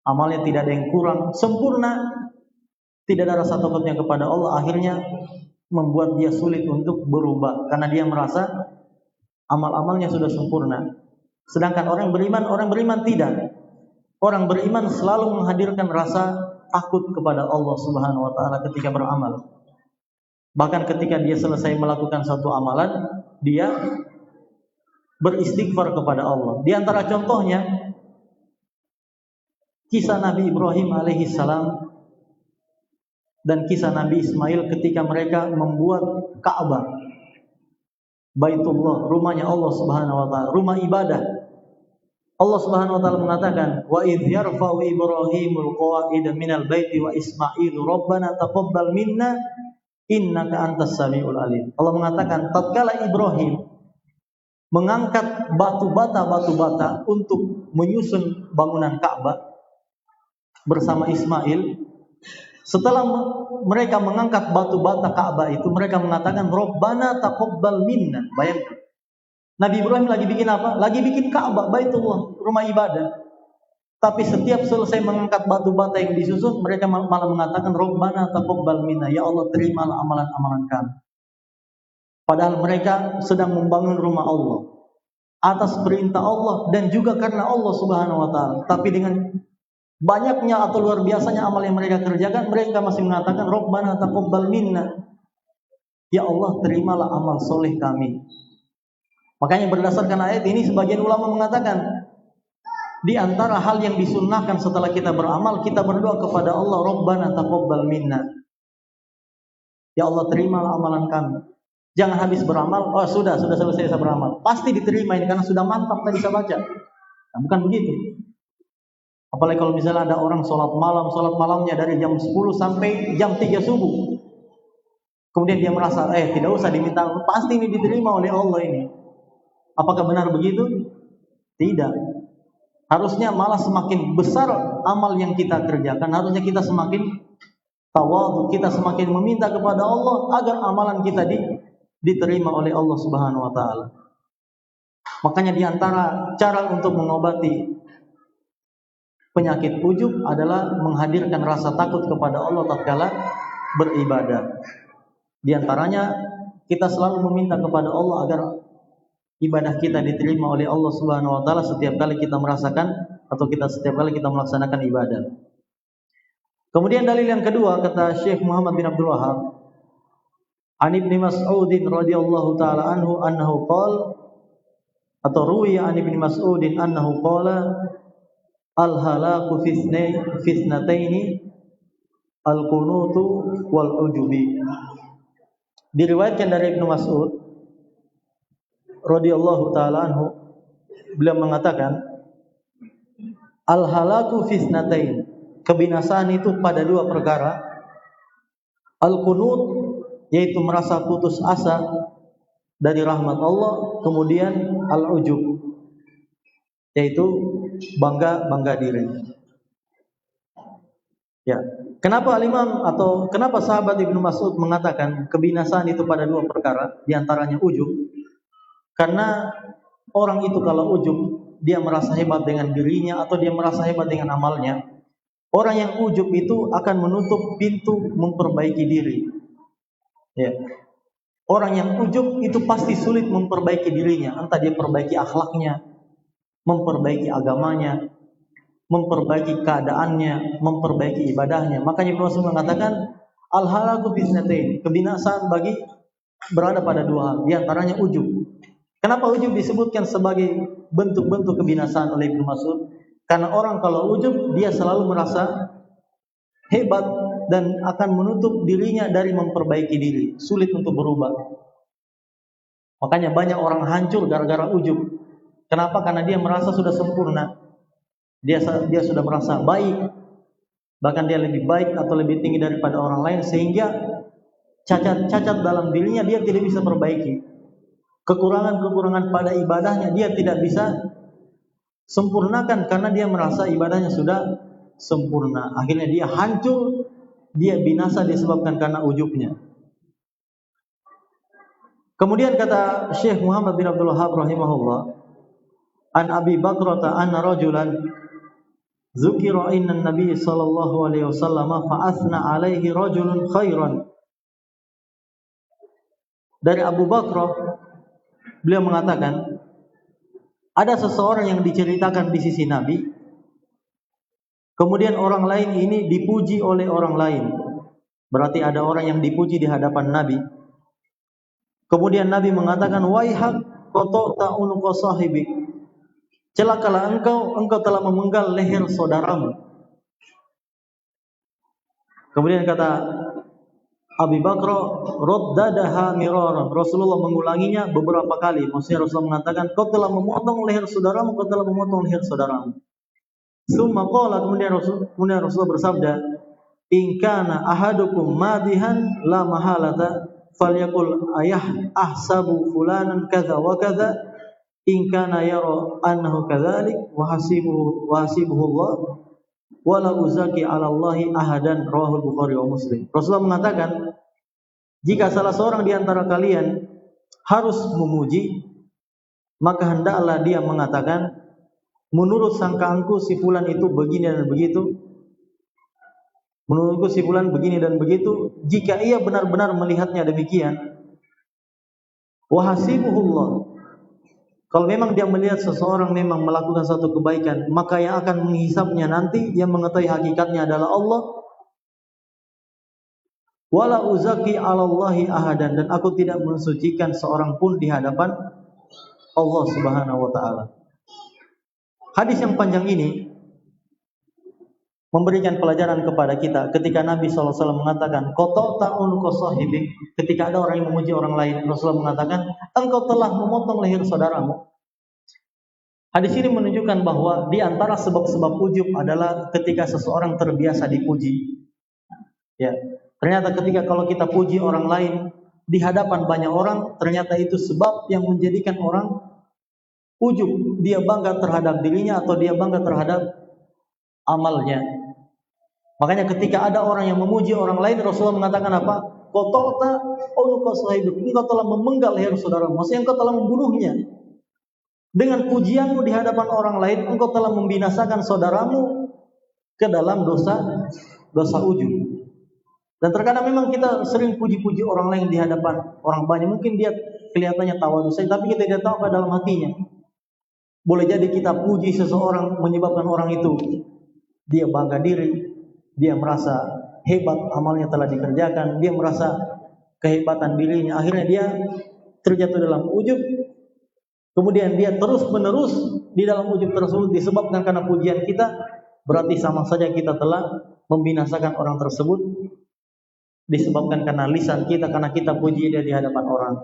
A: amalnya tidak ada yang kurang, sempurna. Tidak ada rasa takutnya kepada Allah, akhirnya membuat dia sulit untuk berubah karena dia merasa amal-amalnya sudah sempurna. Sedangkan orang beriman tidak. Orang beriman selalu menghadirkan rasa takut kepada Allah Subhanahu wa taala ketika beramal. Bahkan ketika dia selesai melakukan satu amalan, dia beristighfar kepada Allah. Di antara contohnya kisah Nabi Ibrahim alaihi salam dan kisah Nabi Ismail ketika mereka membuat Ka'bah, Baitullah, rumahnya Allah Subhanahu wa taala, rumah ibadah. Allah Subhanahu wa taala mengatakan, "Wa idh yarfa'u Ibrahimul qawa'ida minal baiti wa Ismailu rabbana taqabbal minna innaka antas samiul alim." Allah mengatakan, tatkala Ibrahim mengangkat batu bata untuk menyusun bangunan Ka'bah bersama Ismail, setelah mereka mengangkat batu bata Ka'bah itu, mereka mengatakan, "Rabbana taqabbal minna." Bayangkan, Nabi Ibrahim lagi bikin apa? Lagi bikin Ka'bah, Baitullah, rumah ibadah. Tapi setiap selesai mengangkat batu bata yang disusun, mereka malah mengatakan, "Rabbana taqabbal minna." Ya Allah, terimalah amalan-amalan kami. Padahal mereka sedang membangun rumah Allah atas perintah Allah dan juga karena Allah Subhanahu wa taala. Tapi dengan banyaknya atau luar biasanya amal yang mereka kerjakan, mereka masih mengatakan, "Rabbana taqabbal minna." Ya Allah, terimalah amal soleh kami. Makanya berdasarkan ayat ini, sebagian ulama mengatakan, di antara hal yang disunnahkan setelah kita beramal, kita berdoa kepada Allah, "Rabbana taqabbal minna." Ya Allah, terimalah amalan kami. Jangan habis beramal, oh sudah selesai saya beramal. Pasti diterima ini karena sudah mantap tadi saya baca. Nah, bukan begitu. Apalagi kalau misalnya ada orang sholat malamnya dari jam 10 sampai jam 3 subuh. Kemudian dia merasa, tidak usah diminta, pasti ini diterima oleh Allah ini. Apakah benar begitu? Tidak. Harusnya malah semakin besar amal yang kita kerjakan, harusnya kita semakin tawadhu, kita semakin meminta kepada Allah agar amalan kita diterima oleh Allah Subhanahu wa taala. Makanya di antara cara untuk mengobati penyakit ujub adalah menghadirkan rasa takut kepada Allah tatkala beribadah. Di antaranya kita selalu meminta kepada Allah agar ibadah kita diterima oleh Allah Subhanahu wa taala setiap kali kita merasakan atau setiap kali kita melaksanakan ibadah. Kemudian dalil yang kedua kata Syekh Muhammad bin Abdul Wahhab, An Ibnu Mas'ud radhiyallahu taala anhu annahu qala atau ruwiya an Ibnu Mas'ud annahu qala al-halaku fitnataini al-qunutu wal ujubi. Diriwayatkan dari Ibnu Mas'ud radhiyallahu taala anhu, beliau mengatakan al-halaku fitnatain, kebinasaan itu pada dua perkara. Al-qunut yaitu merasa putus asa dari rahmat Allah, kemudian al-ujub yaitu bangga diri. Ya, kenapa al-Imam atau kenapa sahabat Ibnu Mas'ud mengatakan kebinasaan itu pada dua perkara, di antaranya ujub? Karena orang itu kalau ujub, dia merasa hebat dengan dirinya atau dia merasa hebat dengan amalnya. Orang yang ujub itu akan menutup pintu memperbaiki diri. Ya. Orang yang ujub itu pasti sulit memperbaiki dirinya, entah dia perbaiki akhlaknya, memperbaiki agamanya, memperbaiki keadaannya, memperbaiki ibadahnya. Makanya Ibnu Mas'ud mengatakan al-halaku fitnatain, kebinasaan bagi berada pada dua hal, di antaranya ujub. Kenapa ujub disebutkan sebagai bentuk-bentuk kebinasaan oleh Ibnu Mas'ud? Karena orang kalau ujub dia selalu merasa hebat dan akan menutup dirinya dari memperbaiki diri, sulit untuk berubah. Makanya banyak orang hancur gara-gara ujub. Kenapa? Karena dia merasa sudah sempurna. Dia sudah merasa baik, bahkan dia lebih baik atau lebih tinggi daripada orang lain, sehingga cacat-cacat dalam dirinya dia tidak bisa perbaiki. Kekurangan-kekurangan pada ibadahnya dia tidak bisa sempurnakan karena dia merasa ibadahnya sudah sempurna. Akhirnya dia hancur, dia binasa disebabkan karena ujubnya. Kemudian kata Syekh Muhammad bin Abdul Wahhab rahimahullah, An Abi Bakrata anna rajulan Zukira inna Nabi sallallahu alaihi wasallam fa athna alaihi rajulun khairan. Dari Abu Bakrah beliau mengatakan ada seseorang yang diceritakan di sisi Nabi, kemudian orang lain ini dipuji oleh orang lain. Berarti ada orang yang dipuji di hadapan Nabi. Kemudian Nabi mengatakan, waihak qata'ta unuqa sahibik. Celakalah engkau telah memenggal leher saudaramu. Kemudian kata Abi Bakr, raddadaha miraran. Rasulullah mengulanginya beberapa kali. Maksudnya Rasulullah mengatakan, kau telah memotong leher saudaramu, kau telah memotong leher saudaramu. Summa qala, kemudian Rasulullah bersabda, in kana ahadukum madihan la mahalata falyaqul ayah ahsabu fulanan kadza wa kadza in kana yara annahu kadzalik wa hasibuhu Allah wala uzaki 'ala Allahi ahadan, rawahu Bukhari wa Muslim. Rasulullah mengatakan, jika salah seorang di antara kalian harus memuji, maka hendaklah dia mengatakan, menurut sangkaanku si fulan itu begini dan begitu. Menurutku si fulan begini dan begitu. Jika ia benar-benar melihatnya demikian, wa hasibuhullah. Kalau memang dia melihat seseorang memang melakukan satu kebaikan, maka yang akan menghisapnya nanti, yang mengetahui hakikatnya adalah Allah. Wala uzaki 'ala Allahi ahadan, dan aku tidak mensucikan seorang pun di hadapan Allah Subhanahu wa taala. Hadis yang panjang ini memberikan pelajaran kepada kita ketika Nabi SAW mengatakan qata'ta unuqa sahibik, ketika ada orang yang memuji orang lain, Rasulullah mengatakan engkau telah memotong leher saudaramu. Hadis ini menunjukkan bahwa di antara sebab-sebab ujub adalah ketika seseorang terbiasa dipuji. Ya, ternyata ketika kalau kita puji orang lain di hadapan banyak orang, ternyata itu sebab yang menjadikan orang ujub, dia bangga terhadap dirinya atau dia bangga terhadap amalnya. Makanya ketika ada orang yang memuji orang lain, Rasulullah mengatakan apa? Qata'ta unuqa sahibik, engkau telah memenggal leher saudaramu, maksudnya engkau telah membunuhnya. Dengan pujianmu di hadapan orang lain, engkau telah membinasakan saudaramu ke dalam dosa ujub. Dan terkadang memang kita sering puji-puji orang lain di hadapan orang banyak. Mungkin dia kelihatannya tawadhu, tapi kita tidak tahu apa dalam hatinya. Boleh jadi kita puji seseorang menyebabkan orang itu dia bangga diri, dia merasa hebat amalnya telah dikerjakan, dia merasa kehebatan dirinya, akhirnya dia terjatuh dalam ujub. Kemudian dia terus-menerus di dalam ujub tersebut disebabkan karena pujian kita, berarti sama saja kita telah membinasakan orang tersebut disebabkan karena lisan kita, karena kita puji dia di hadapan orang.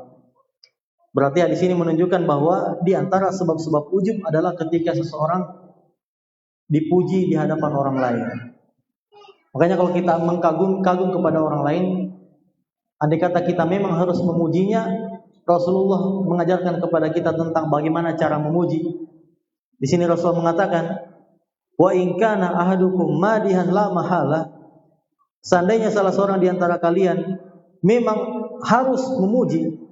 A: Berarti di sini menunjukkan bahwa di antara sebab-sebab ujub adalah ketika seseorang dipuji di hadapan orang lain. Makanya kalau kita mengkagum kepada orang lain, andai kata kita memang harus memujinya, Rasulullah mengajarkan kepada kita tentang bagaimana cara memuji. Di sini Rasulullah mengatakan, wa in kana ahadukum madihan la mahala, seandainya salah seorang di antara kalian memang harus memuji,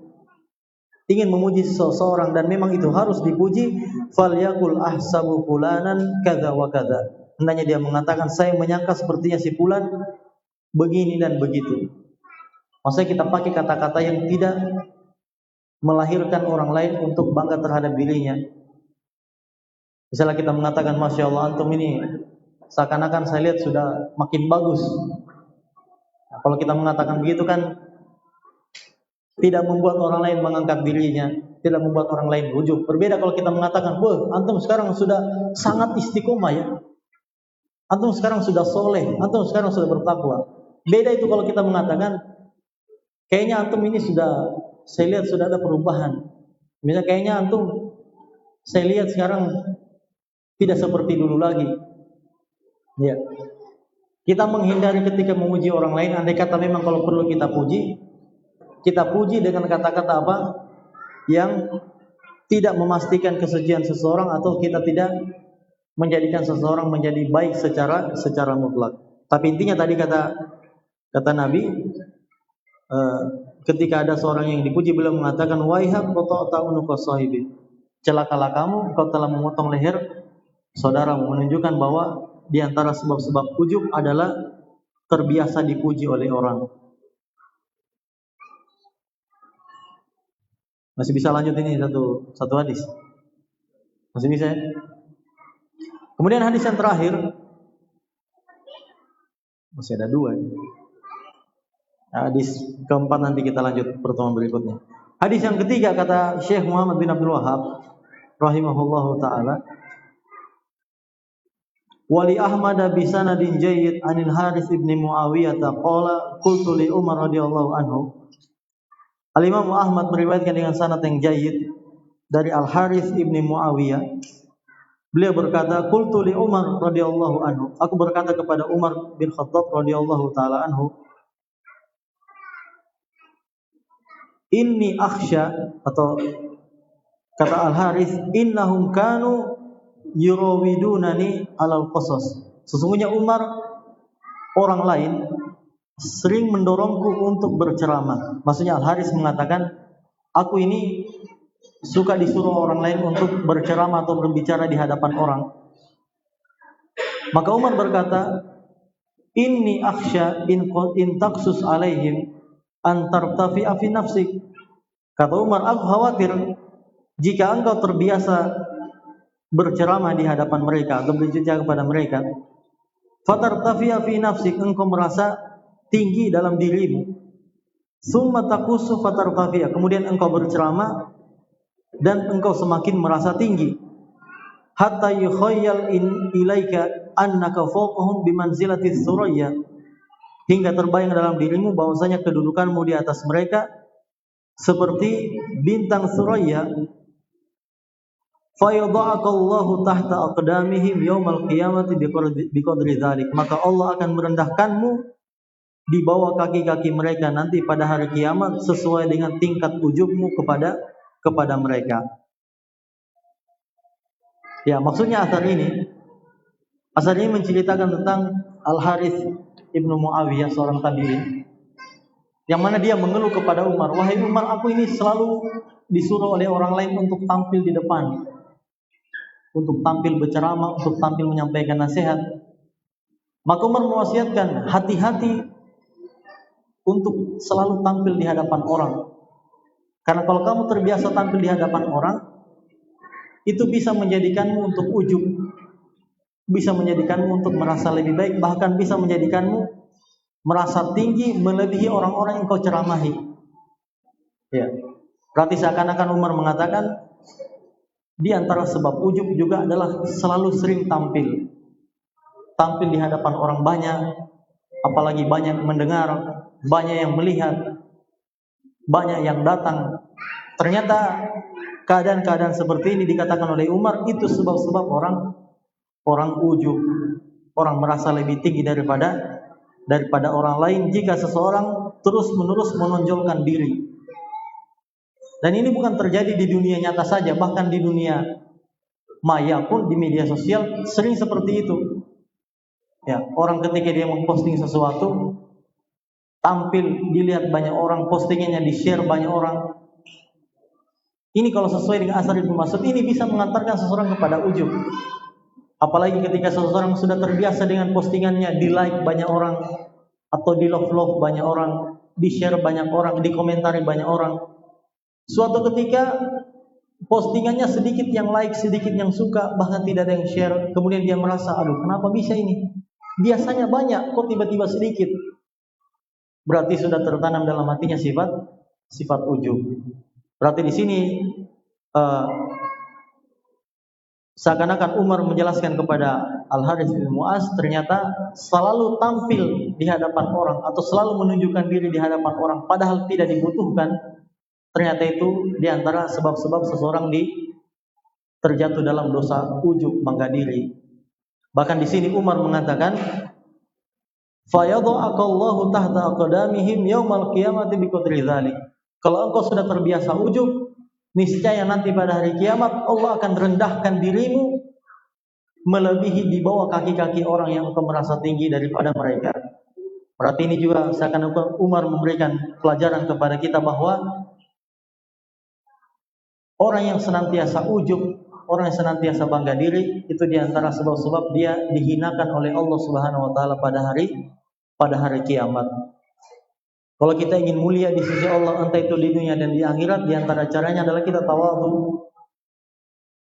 A: ingin memuji seseorang dan memang itu harus dipuji, falyakul ahsabu fulanan kadza wa kadza. Hendaknya dia mengatakan, saya menyangka sepertinya si fulan begini dan begitu. Maksudnya kita pakai kata-kata yang tidak melahirkan orang lain untuk bangga terhadap dirinya. Misalnya kita mengatakan, Masya Allah antum ini seakan-akan saya lihat sudah makin bagus. Nah, kalau kita mengatakan begitu kan tidak membuat orang lain mengangkat dirinya, tidak membuat orang lain ujub. Berbeda kalau kita mengatakan, wah antum sekarang sudah sangat istiqomah ya, antum sekarang sudah soleh, antum sekarang sudah bertakwa. Beda itu kalau kita mengatakan, kayaknya antum ini sudah, saya lihat sudah ada perubahan. Misalnya kayaknya antum, saya lihat sekarang tidak seperti dulu lagi. Ya, kita menghindari ketika memuji orang lain. Andai kata memang kalau perlu kita puji dengan kata-kata apa yang tidak memastikan kesucian seseorang atau kita tidak menjadikan seseorang menjadi baik secara mutlak. Tapi intinya tadi kata Nabi, ketika ada seorang yang dipuji, beliau mengatakan, waihak qata'ta unuqa sahibi, celakalah kamu, kau telah memotong leher saudaramu, menunjukkan bahwa di antara sebab-sebab ujub adalah terbiasa dipuji oleh orang. Masih bisa lanjut ini satu hadis? Masih bisa ya? Kemudian hadis yang terakhir, masih ada dua ya? Hadis keempat nanti kita lanjut pertemuan berikutnya. Hadis yang ketiga kata Syekh Muhammad bin Abdul Wahhab rahimahullahu taala, wali Ahmad bi sanadin jayyid anil Harits ibn Muawiyah qala qultu li Umar radhiyallahu anhu. Al-Imam Ahmad meriwayatkan dengan sanad yang jayyid dari Al-Harits ibn Muawiyah. Beliau berkata, qultu li Umar radhiyallahu anhu, aku berkata kepada Umar bin Khattab radhiyallahu taala anhu, inni akhsha, atau kata Al-Harits, innahum kanu yurawidunani alal qasas. Sesungguhnya Umar, orang lain sering mendorongku untuk berceramah. Maksudnya Al-Harits mengatakan, aku ini suka disuruh orang lain untuk berceramah atau berbicara di hadapan orang. Maka Umar berkata, inni akhsha in taqsus alaihim an tartafi'a fi nafsik. Kata Umar, aku khawatir jika engkau terbiasa berceramah di hadapan mereka atau berbicara kepada mereka, fatartafi'a fi nafsik, engkau merasa tinggi dalam dirimu, summa taqusu fatartafi'a, kemudian engkau berceramah dan engkau semakin merasa tinggi, hatta yukhayyal ilaika annaka fawqahum bimanzilati suraya, hingga terbayang dalam dirimu bahwasanya kedudukanmu di atas mereka seperti bintang suraya. Fayadha'akallahu tahta aqdamihim yaumal qiyamati biqadri dzalik, maka Allah akan merendahkanmu di bawah kaki-kaki mereka nanti pada hari kiamat sesuai dengan tingkat ujubmu kepada mereka. Ya, maksudnya asar ini menceritakan tentang Al-Harits ibnu Muawiyah, seorang tabi'in, yang mana dia mengeluh kepada Umar, wahai Umar, aku ini selalu disuruh oleh orang lain untuk tampil di depan, untuk tampil berceramah, untuk tampil menyampaikan nasihat. Maka Umar mewasiatkan, hati-hati untuk selalu tampil di hadapan orang. Karena kalau kamu terbiasa tampil di hadapan orang, itu bisa menjadikanmu untuk ujub, bisa menjadikanmu untuk merasa lebih baik, bahkan bisa menjadikanmu merasa tinggi melebihi orang-orang yang kau ceramahi. Ya. Berarti seakan-akan Umar mengatakan di antara sebab ujub juga adalah selalu sering tampil di hadapan orang banyak, apalagi banyak mendengar, banyak yang melihat, banyak yang datang. Ternyata keadaan-keadaan seperti ini dikatakan oleh Umar itu sebab-sebab orang ujub, orang merasa lebih tinggi daripada orang lain jika seseorang terus-menerus menonjolkan diri. Dan ini bukan terjadi di dunia nyata saja, bahkan di dunia maya pun, di media sosial sering seperti itu. Ya, orang ketika dia memposting sesuatu, tampil dilihat banyak orang, postingannya di-share banyak orang. Ini kalau sesuai dengan asal Ibnu Mas'ud, ini bisa mengantarkan seseorang kepada ujub. Apalagi ketika seseorang sudah terbiasa dengan postingannya di-like banyak orang, atau di-love banyak orang, di-share banyak orang, dikomentari banyak orang. Suatu ketika postingannya sedikit yang like, sedikit yang suka, bahkan tidak ada yang share. Kemudian dia merasa, aduh kenapa bisa ini? Biasanya banyak, kok tiba-tiba sedikit. Berarti sudah tertanam dalam hatinya sifat ujub. Berarti di sini seakan-akan Umar menjelaskan kepada Al-Harits bin Mu'az, ternyata selalu tampil di hadapan orang atau selalu menunjukkan diri di hadapan orang padahal tidak dibutuhkan. Ternyata itu diantara sebab-sebab seseorang terjatuh dalam dosa ujub, bangga diri. Bahkan di sini Umar mengatakan, "Fayadha'akallahu tahta aqdamihim yaumal qiyamati biqadri dzalik." Kalau engkau sudah terbiasa ujub, niscaya nanti pada hari kiamat Allah akan rendahkan dirimu melebihi di bawah kaki-kaki orang yang engkau merasa tinggi daripada mereka. Berarti ini juga seakan-akan Umar memberikan pelajaran kepada kita bahwa orang yang senantiasa ujub, orang yang senantiasa bangga diri, itu diantara sebab-sebab dia dihinakan oleh Allah Subhanahu Wa Taala pada hari kiamat. Kalau kita ingin mulia di sisi Allah, entah itu di dunia dan di akhirat, diantara caranya adalah kita tawadhu.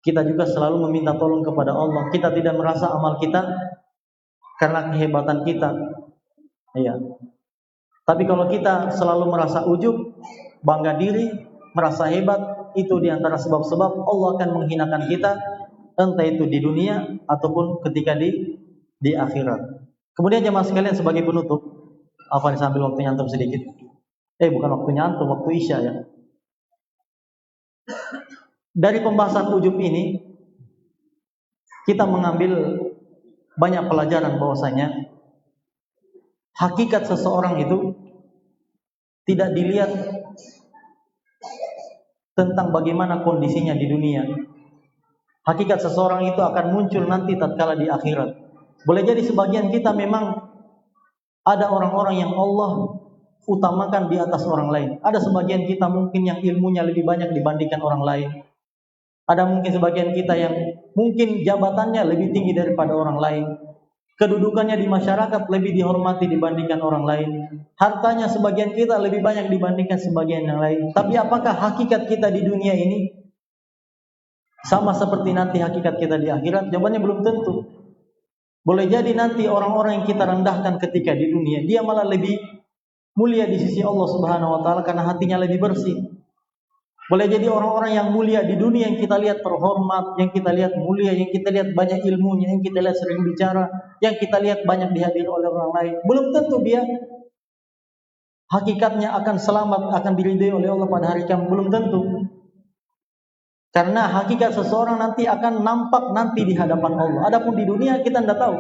A: Kita juga selalu meminta tolong kepada Allah. Kita tidak merasa amal kita karena kehebatan kita. Iya. Tapi kalau kita selalu merasa ujub, bangga diri, merasa hebat, itu diantara sebab-sebab Allah akan menghinakan kita, entah itu di dunia ataupun ketika di akhirat. Kemudian jemaah sekalian, sebagai penutup, apa nih, sambil waktunya antum sedikit? Bukan waktunya antum, waktu Isya ya. Dari pembahasan ujub ini kita mengambil banyak pelajaran bahwasanya hakikat seseorang itu tidak dilihat tentang bagaimana kondisinya di dunia. Hakikat seseorang itu akan muncul nanti tatkala di akhirat. Boleh jadi sebagian kita memang ada orang-orang yang Allah utamakan di atas orang lain. Ada sebagian kita mungkin yang ilmunya lebih banyak dibandingkan orang lain. Ada mungkin sebagian kita yang mungkin jabatannya lebih tinggi daripada orang lain. Kedudukannya di masyarakat lebih dihormati dibandingkan orang lain. Hartanya sebagian kita lebih banyak dibandingkan sebagian yang lain. Tapi apakah hakikat kita di dunia ini sama seperti nanti hakikat kita di akhirat? Jawabannya belum tentu. Boleh jadi nanti orang-orang yang kita rendahkan ketika di dunia, dia malah lebih mulia di sisi Allah Subhanahu Wa Taala karena hatinya lebih bersih. Boleh jadi orang-orang yang mulia di dunia yang kita lihat terhormat, yang kita lihat mulia, yang kita lihat banyak ilmunya, yang kita lihat sering bicara, yang kita lihat banyak dihadiri oleh orang lain. Belum tentu dia hakikatnya akan selamat, akan diridhai oleh Allah pada hari kiamat. Belum tentu. Karena hakikat seseorang nanti akan nampak nanti di hadapan Allah. Adapun di dunia kita tidak tahu.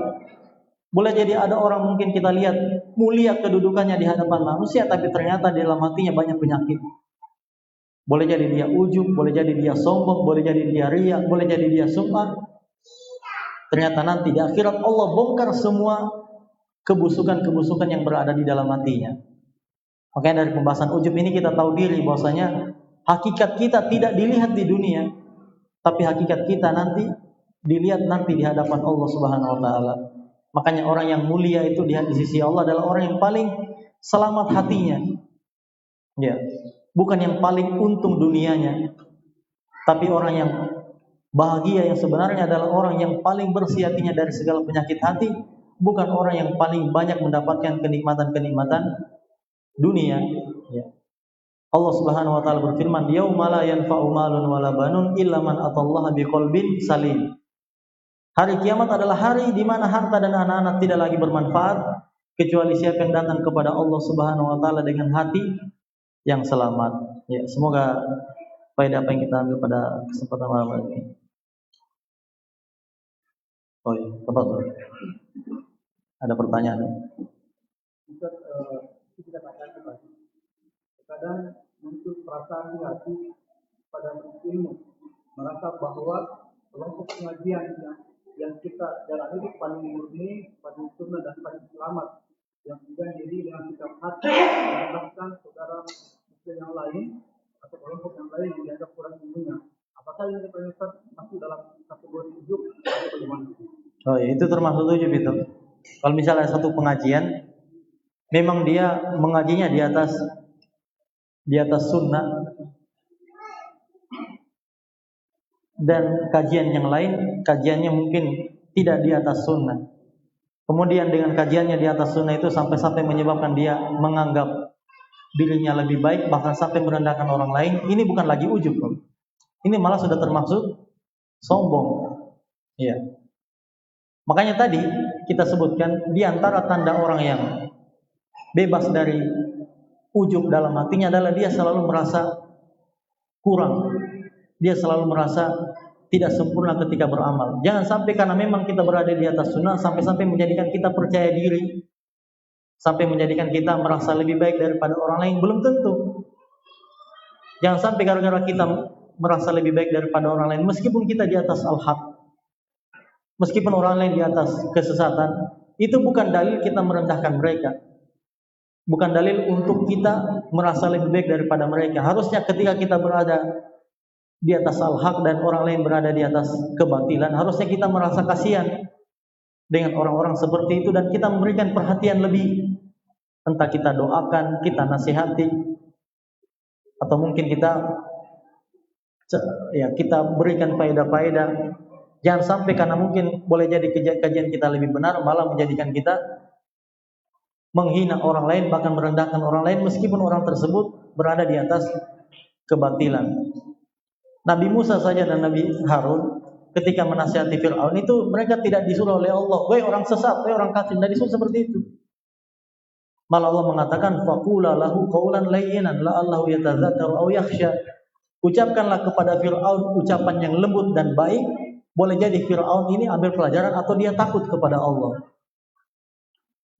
A: Boleh jadi ada orang mungkin kita lihat mulia kedudukannya di hadapan manusia, tapi ternyata di dalam hatinya banyak penyakit. Boleh jadi dia ujub, boleh jadi dia sombong, boleh jadi dia riya, boleh jadi dia sum'ah. Ternyata nanti di akhirat Allah bongkar semua kebusukan-kebusukan yang berada di dalam hatinya. Makanya dari pembahasan ujub ini kita tahu diri bahwasanya hakikat kita tidak dilihat di dunia, tapi hakikat kita nanti dilihat nanti di hadapan Allah Subhanahu Wa Taala. Makanya orang yang mulia itu di sisi Allah adalah orang yang paling selamat hatinya. Ya, bukan yang paling untung dunianya. Tapi orang yang bahagia yang sebenarnya adalah orang yang paling bersih hatinya dari segala penyakit hati, bukan orang yang paling banyak mendapatkan kenikmatan-kenikmatan dunia. Ya. Allah Subhanahu wa taala berfirman, "Yauma la yanfa'u malun wala banun illa man atallaha biqalbin salim." Hari kiamat adalah hari di mana harta dan anak-anak tidak lagi bermanfaat kecuali siapa yang datang kepada Allah Subhanahu wa taala dengan hati yang selamat. Ya, semoga faedah apa yang kita ambil pada kesempatan malam ini. Oh iya, tafadhol. Ada pertanyaan?
B: Ustaz, kita katakan kadang muncul perasaan di hati pada ilmu, merasa bahwa kelompok pengajian yang kita jalani itu paling murni, paling sunnah dan paling selamat, yang juga diri dengan sikap hati menambahkan saudara muslim yang lain atau kelompok yang lain yang dianggap kurang ilmunya. Apakah ini masuk dalam kategori ujub atau bagaimana?
A: Oh iya, itu termasuk ujub itu. Kalau misalnya satu pengajian, memang dia mengajinya di atas sunnah, dan kajian yang lain kajiannya mungkin tidak di atas sunnah. Kemudian dengan kajiannya di atas sunnah itu sampai-sampai menyebabkan dia menganggap dirinya lebih baik, bahkan sampai merendahkan orang lain. Ini bukan lagi ujub, ini malah sudah termasuk sombong. Iya. Makanya tadi kita sebutkan di antara tanda orang yang bebas dari ujub dalam hatinya adalah dia selalu merasa kurang. Dia selalu merasa tidak sempurna ketika beramal. Jangan sampai karena memang kita berada di atas sunnah sampai-sampai menjadikan kita percaya diri, sampai menjadikan kita merasa lebih baik daripada orang lain. Belum tentu. Jangan sampai gara-gara kita merasa lebih baik daripada orang lain, meskipun kita di atas al-haq, meskipun orang lain di atas kesesatan, itu bukan dalil kita merendahkan mereka. Bukan dalil untuk kita merasa lebih baik daripada mereka. Harusnya ketika kita berada di atas al-haq dan orang lain berada di atas kebatilan, harusnya kita merasa kasihan dengan orang-orang seperti itu dan kita memberikan perhatian lebih. Entah kita doakan, kita nasihati, atau mungkin kita berikan faedah-faedah. Jangan sampai karena mungkin boleh jadi kajian kita lebih benar malah menjadikan kita menghina orang lain, bahkan merendahkan orang lain meskipun orang tersebut berada di atas kebatilan. Nabi Musa saja dan Nabi Harun ketika menasihati Fir'aun itu mereka tidak disuruh oleh Allah, "Wahai orang sesat, wahai orang kafir," tidak disuruh seperti itu. Malah Allah mengatakan, "Faqula lahu qawlan layyinan la'allahu yatadzakkaru aw yakhsha." Ucapkanlah kepada Fir'aun ucapan yang lembut dan baik, boleh jadi Fir'aun ini ambil pelajaran atau dia takut kepada Allah.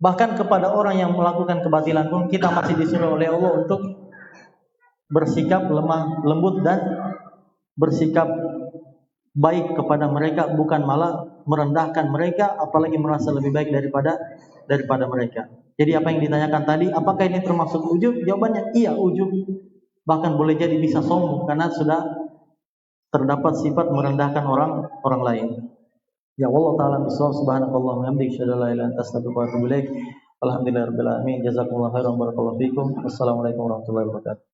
A: Bahkan kepada orang yang melakukan kebatilan pun kita masih disuruh oleh Allah untuk bersikap lemah lembut dan bersikap baik kepada mereka, bukan malah merendahkan mereka, apalagi merasa lebih baik daripada mereka. Jadi apa yang ditanyakan tadi, apakah ini termasuk ujub? Jawabannya iya, ujub. Bahkan boleh jadi bisa sombong karena sudah terdapat sifat merendahkan orang lain. Ya Allah taala bisawab. Subhanakallah wa bihamdika asyhadu an la ilaha illa anta astaghfiruka wa atubu ilaik. Alhamdulillahirabbil alamin. Jazakumullahu khairan barakallahu fikum. Wassalamualaikum warahmatullahi wabarakatuh.